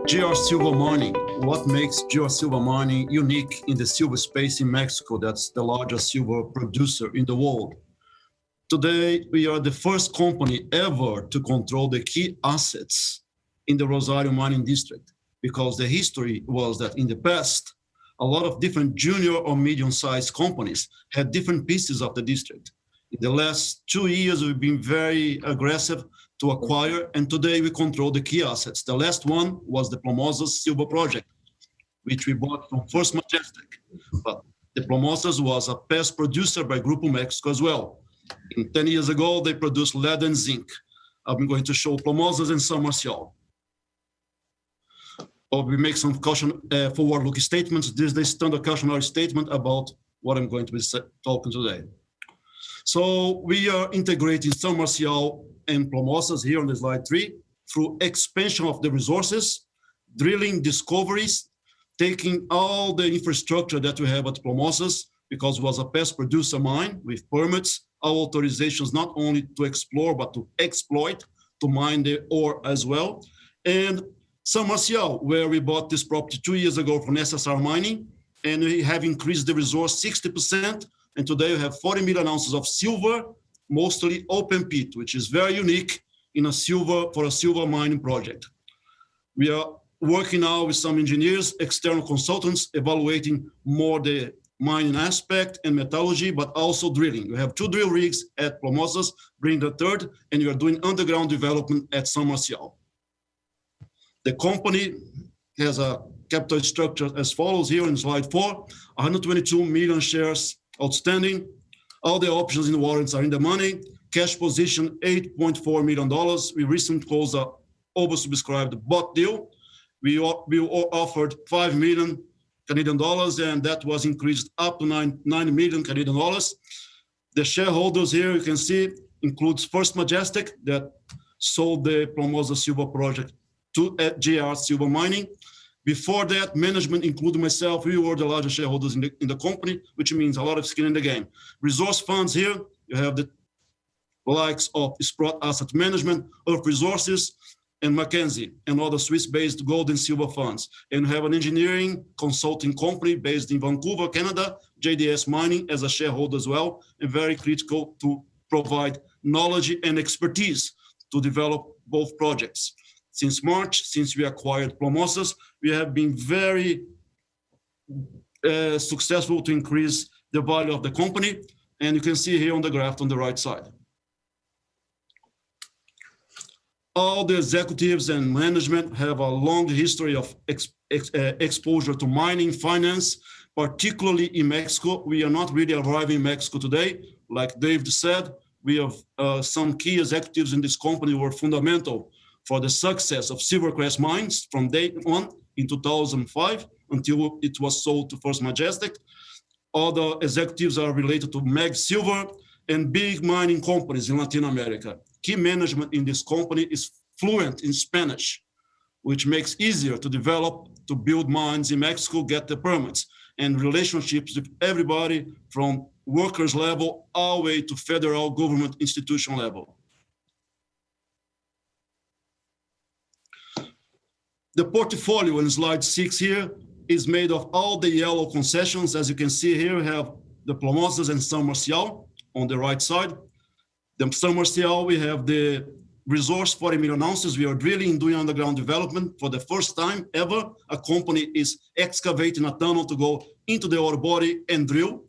GR Silver Mining. What makes GR Silver Mining unique in the silver space in Mexico? That's the largest silver producer in the world. Today, we are the first company ever to control the key assets in the Rosario mining district, because the history was that in the past, a lot of different junior or medium-sized companies had different pieces of the district. In the last 2 years, we've been very aggressive to acquire, and today we control the key assets. The last one was the Plomosas Silver Project, which we bought from First Majestic. But the Plomosas was a past producer by Grupo Mexico as well. 10 years ago, they produced lead and zinc. I'm going to show Plomosas and San Marcial. We make some caution forward-looking statements. This is the standard cautionary statement about what I'm going to be talking today. So we are integrating San Marcial and Plomosas here on the slide 3 through expansion of the resources, drilling discoveries, taking all the infrastructure that we have at Plomosas, because it was a past producer mine with permits, our authorizations not only to explore, but to exploit, to mine the ore as well. And San Marcial, where we bought this property 2 years ago from SSR Mining, and we have increased the resource 60%, and today we have 40 million ounces of silver, mostly open pit, which is very unique in a silver mining project. We are working now with some engineers, external consultants, evaluating more the mining aspect and metallurgy, but also drilling. We have 2 drill rigs at Plomosas, bring the third, and we are doing underground development at San Marcial. The company has a capital structure as follows here in slide 4, 122 million shares outstanding. All the options in the warrants are in the money. Cash position, $8.4 million. We recently closed an oversubscribed bought deal. We offered 5 million Canadian dollars, and that was increased up to 9 million Canadian dollars. The shareholders here, you can see, includes First Majestic that sold the Plomosa Silver Project to GR Silver Mining. Before that, management, including myself, we were the largest shareholders in the company, which means a lot of skin in the game. Resource funds here, you have the likes of Sprott Asset Management, Earth Resources, and Mackenzie, and other Swiss-based gold and silver funds. And we have an engineering consulting company based in Vancouver, Canada, JDS Mining, as a shareholder as well, and very critical to provide knowledge and expertise to develop both projects. Since March, since we acquired Plomosas, we have been very successful to increase the value of the company. And you can see here on the graph on the right side. All the executives and management have a long history of exposure to mining, finance, particularly in Mexico. We are not really arriving in Mexico today. Like David said, we have some key executives in this company who were fundamental for the success of Silvercrest Mines from day one in 2005 until it was sold to First Majestic. Other executives are related to Mag Silver and big mining companies in Latin America. Key management in this company is fluent in Spanish, which makes easier to develop, to build mines in Mexico, get the permits, and relationships with everybody from workers level all the way to federal government institution level. The portfolio in slide 6 here is made of all the yellow concessions. As you can see here, we have the Plomosas and San Marcial on the right side. The San Marcial, we have the resource, 40 million ounces. We are drilling and doing underground development. For the first time ever, a company is excavating a tunnel to go into the ore body and drill.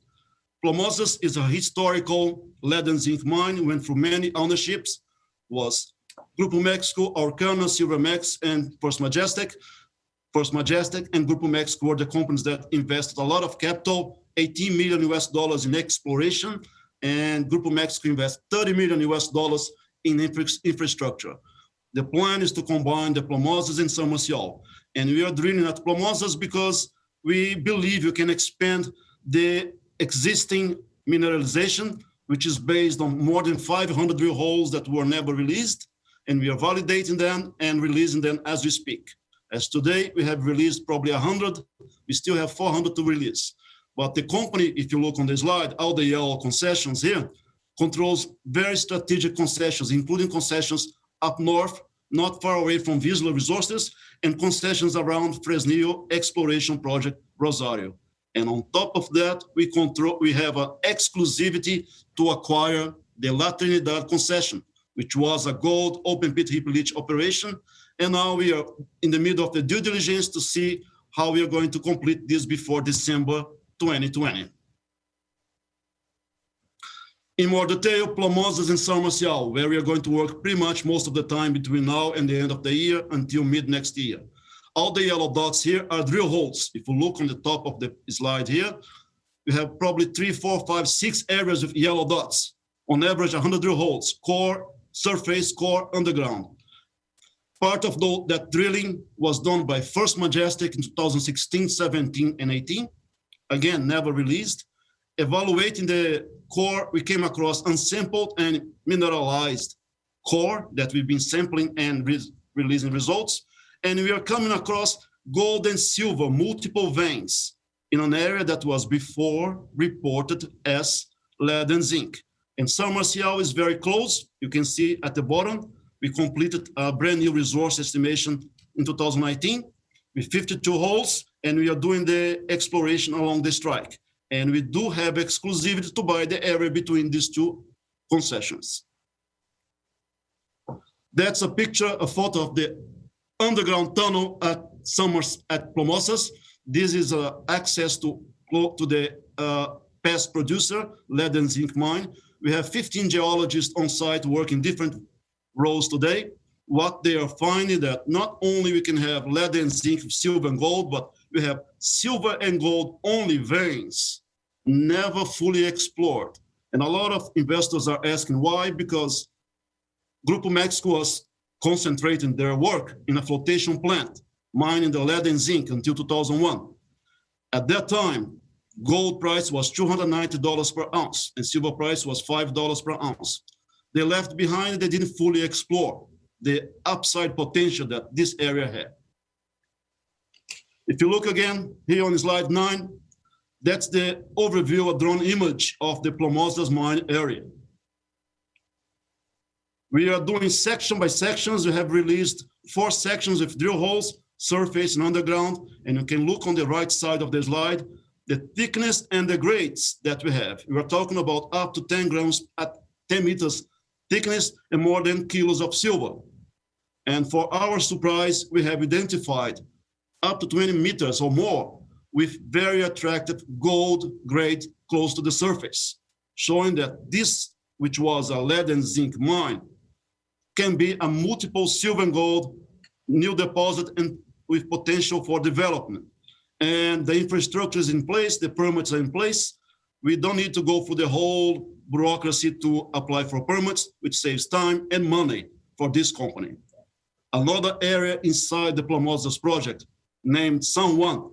Plomosas is a historical lead and zinc mine, went through many ownerships, was Grupo Mexico, Arcana, Silvermex, and First Majestic. First Majestic and Grupo Mexico were the companies that invested a lot of capital, $18 million in exploration, and Grupo Mexico invested $30 million in infrastructure. The plan is to combine the Plomosas and San Marcial. And we are drilling at Plomosas because we believe you can expand the existing mineralization, which is based on more than 500 drill holes that were never released. And we are validating them and releasing them as we speak. As today, we have released probably 100. We still have 400 to release. But the company, if you look on the slide, all the yellow concessions here, controls very strategic concessions, including concessions up north not far away from Vizsla Resources, and concessions around Fresnillo Exploration Project Rosario. And on top of that, we have an exclusivity to acquire the La Trinidad concession, which was a gold open pit heap leach operation. And now we are in the middle of the due diligence to see how we are going to complete this before December 2020. In more detail, Plomosas and São Marcial, where we are going to work pretty much most of the time between now and the end of the year until mid next year. All the yellow dots here are drill holes. If you look on the top of the slide here, we have probably 3, 4, 5, 6 areas with yellow dots. On average, 100 drill holes, core, surface, core, underground. Part of that drilling was done by First Majestic in 2016, 17, and 18. Again, never released. Evaluating the core, we came across unsampled and mineralized core that we've been sampling and releasing results. And we are coming across gold and silver, multiple veins in an area that was before reported as lead and zinc. And São Marcial is very close. You can see at the bottom, we completed a brand new resource estimation in 2019 with 52 holes, and we are doing the exploration along the strike. And we do have exclusivity to buy the area between these two concessions. That's a picture, a photo of the underground tunnel at Plomosas. This is access to the past producer, lead and zinc mine. We have 15 geologists on site working different roles today. What they are finding that not only we can have lead and zinc, silver and gold, but we have silver and gold only veins, never fully explored. And a lot of investors are asking why, because Grupo Mexico was concentrating their work in a flotation plant, mining the lead and zinc until 2001. At that time, gold price was $290 per ounce and silver price was $5 per ounce. They left behind, they didn't fully explore the upside potential that this area had. If you look again here on slide 9, that's the overview, a drone image of the Plomosas mine area. We are doing section by sections. We have released 4 sections with drill holes, surface and underground, and you can look on the right side of the slide, the thickness and the grades that we have. We are talking about up to 10 grams at 10 meters thickness and more than kilos of silver. And for our surprise, we have identified up to 20 meters or more with very attractive gold grade close to the surface, showing that this, which was a lead and zinc mine, can be a multiple silver and gold new deposit and with potential for development. And the infrastructure is in place, the permits are in place. We don't need to go through the whole bureaucracy to apply for permits, which saves time and money for this company. Another area inside the Plomosas project named San Juan.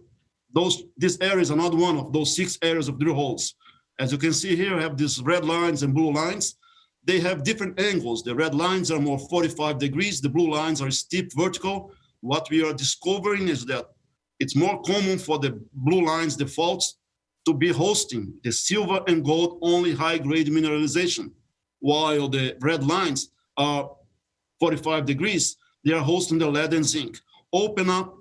This area is another one of those 6 areas of drill holes. As you can see here, I have these red lines and blue lines. They have different angles. The red lines are more 45 degrees. The blue lines are steep vertical. What we are discovering is that it's more common for the blue lines, the faults, to be hosting the silver and gold only high-grade mineralization, while the red lines are 45 degrees. They are hosting the lead and zinc. Open up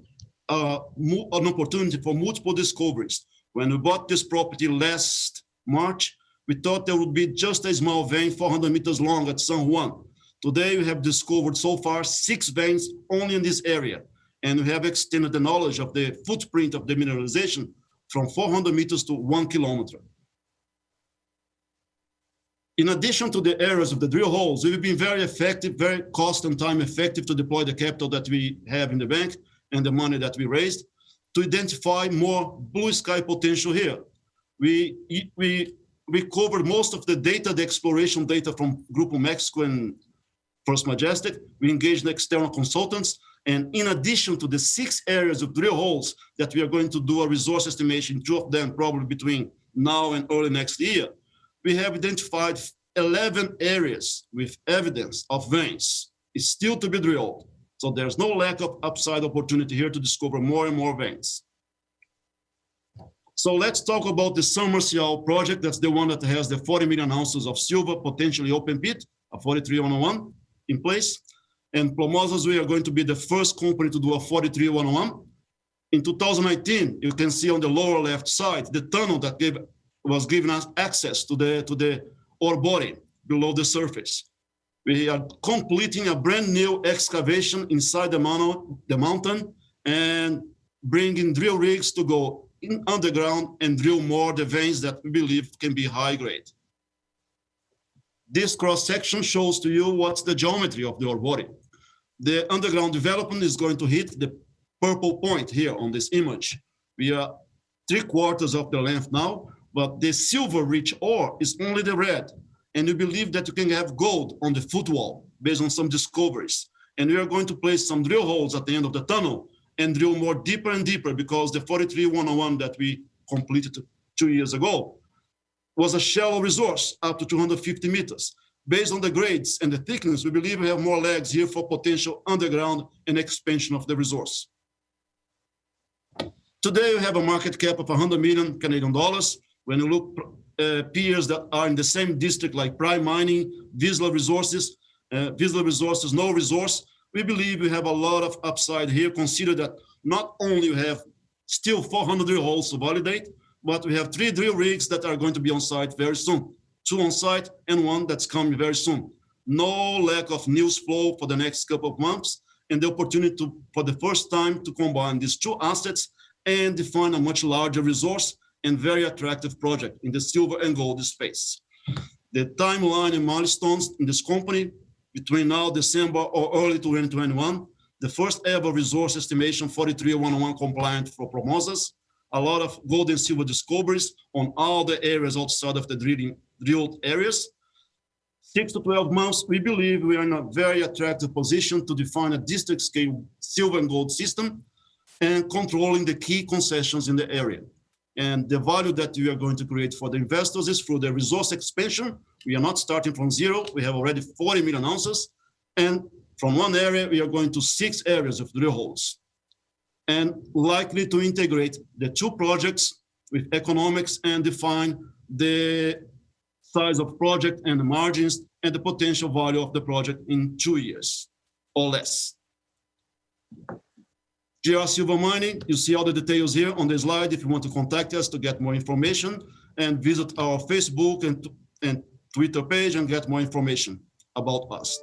an opportunity for multiple discoveries. When we bought this property last March, we thought there would be just a small vein 400 meters long at San Juan. Today, we have discovered so far 6 veins only in this area. And we have extended the knowledge of the footprint of the mineralization from 400 meters to 1 kilometer. In addition to the areas of the drill holes, we've been very effective, very cost and time effective to deploy the capital that we have in the bank and the money that we raised to identify more blue sky potential here. We covered most of the data, the exploration data from Grupo Mexico and First Majestic. We engaged external consultants. And in addition to the 6 areas of drill holes that we are going to do a resource estimation, 2 of them probably between now and early next year, we have identified 11 areas with evidence of veins. It's still to be drilled. So there's no lack of upside opportunity here to discover more and more veins. So let's talk about the São Marcial project. That's the one that has the 40 million ounces of silver, potentially open pit, a 43-101 in place. And Plomosas, we are going to be the first company to do a 43-101. In 2019, you can see on the lower left side, the tunnel that was giving us access to the ore body below the surface. We are completing a brand new excavation inside the mountain and bringing drill rigs to go in underground and drill more the veins that we believe can be high grade. This cross section shows to you what's the geometry of the ore body. The underground development is going to hit the purple point here on this image. We are 3/4 of the length now, but the silver-rich ore is only the red. And we believe that you can have gold on the footwall based on some discoveries. And we are going to place some drill holes at the end of the tunnel and drill more deeper and deeper, because the 43-101 that we completed 2 years ago was a shallow resource up to 250 meters. Based on the grades and the thickness, we believe we have more legs here for potential underground and expansion of the resource. Today, we have a market cap of 100 million Canadian dollars. When you look peers that are in the same district like Prime Mining, Vizsla Resources, no resource, we believe we have a lot of upside here. Consider that not only we have still 400 drill holes to validate, but we have 3 drill rigs that are going to be on site very soon. 2 on site and 1 that's coming very soon. No lack of news flow for the next couple of months, and the opportunity to, for the first time, to combine these 2 assets and define a much larger resource and very attractive project in the silver and gold space. The timeline and milestones in this company between now, December or early 2021, the first ever resource estimation 43-101 compliant for Plomosas, a lot of gold and silver discoveries on all the areas outside of the drilled areas. 6 to 12 months, we believe we are in a very attractive position to define a district scale silver and gold system and controlling the key concessions in the area. And the value that we are going to create for the investors is through the resource expansion. We are not starting from zero. We have already 40 million ounces. And from one area, we are going to 6 areas of drill holes. And likely to integrate the 2 projects with economics and define the size of project and the margins and the potential value of the project in 2 years or less. GR Silver Mining, you see all the details here on the slide if you want to contact us to get more information, and visit our Facebook and Twitter page and get more information about us.